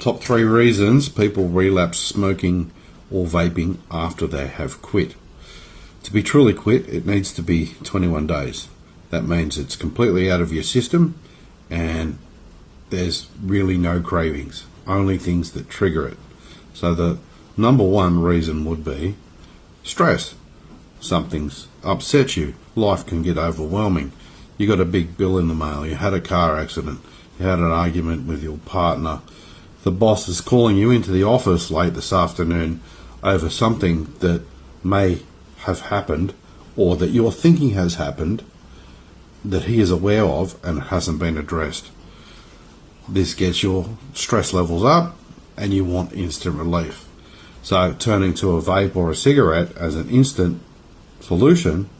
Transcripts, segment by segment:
Top 3 reasons people relapse smoking or vaping after they have quit. To be truly quit, it needs to be 21 days. That means it's completely out of your system and there's really no cravings, only things that trigger it. So the number one reason would be stress. Something's upset you. Life can get overwhelming. You got a big bill in the mail. You had a car accident. You had an argument with your partner. The boss is calling you into the office late this afternoon over something that may have happened or that you're thinking has happened that he is aware of and hasn't been addressed. This gets your stress levels up and you want instant relief. So turning to a vape or a cigarette as an instant solution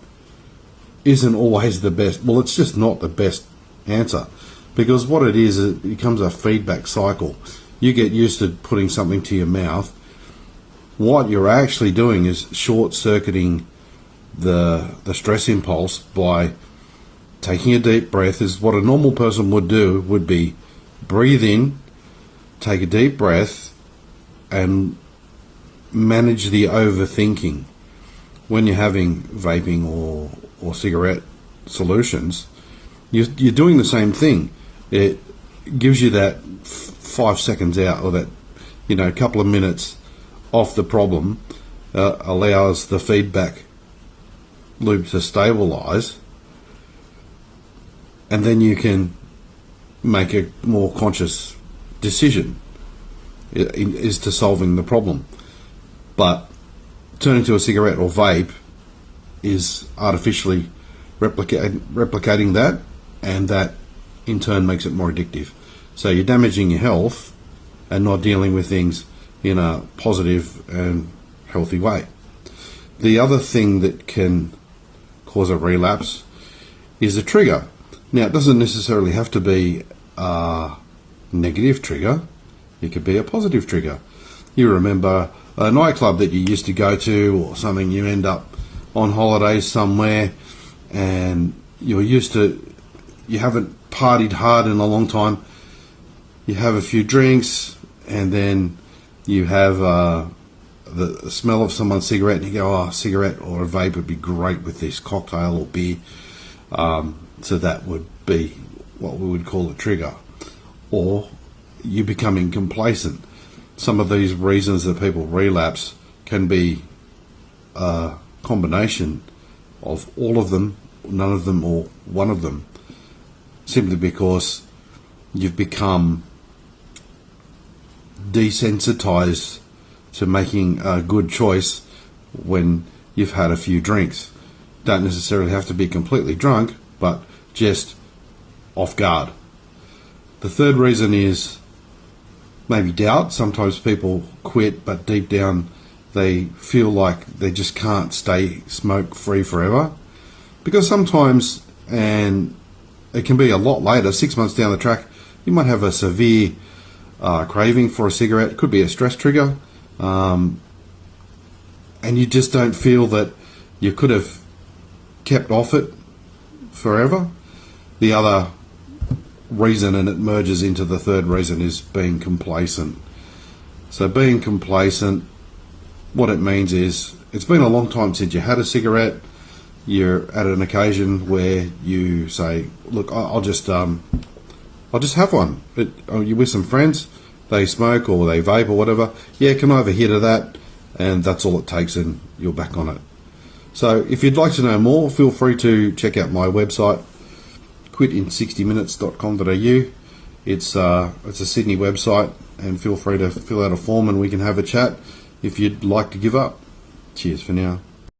isn't always the best. Well, it's just not the best answer, because what it is, it becomes a feedback cycle. You get used to putting something to your mouth. What you're actually doing is short-circuiting the stress impulse by taking a deep breath. Is what a normal person would do, would be breathe in, take a deep breath, and manage the overthinking. When you're having vaping or cigarette solutions, you're doing the same thing. It gives you that 5 seconds out, or that couple of minutes off the problem, allows the feedback loop to stabilize, and then you can make a more conscious decision as to solving the problem. But turning to a cigarette or vape is artificially replicating that, and that in turn makes it more addictive. So you're damaging your health and not dealing with things in a positive and healthy way. The other thing that can cause a relapse is a trigger. Now, it doesn't necessarily have to be a negative trigger. It could be a positive trigger. You remember a nightclub that you used to go to, or something. You end up on holidays somewhere and you haven't partied hard in a long time. You have a few drinks and then you have the smell of someone's cigarette and you go, oh, a cigarette or a vape would be great with this cocktail or beer. So that would be what we would call a trigger. Or you becoming complacent. Some of these reasons that people relapse can be a combination of all of them, none of them, or one of them, simply because you've become desensitized to making a good choice when you've had a few drinks. Don't necessarily have to be completely drunk, but just off guard. The third reason is maybe doubt. Sometimes people quit, but deep down they feel like they just can't stay smoke free forever. Because sometimes, and it can be a lot later, 6 months down the track, you might have a severe craving for a cigarette. It could be a stress trigger, and you just don't feel that you could have kept off it forever. The other reason, and it merges into the third reason, is being complacent. So being complacent, what it means is it's been a long time since you had a cigarette. You're at an occasion where you say, look, I'll just have one. You're with some friends, they smoke or they vape or whatever. Yeah, can I have a hit of that? And that's all it takes, and you're back on it. So if you'd like to know more, feel free to check out my website, quitin60minutes.com.au. It's a Sydney website, and feel free to fill out a form and we can have a chat if you'd like to give up. Cheers for now.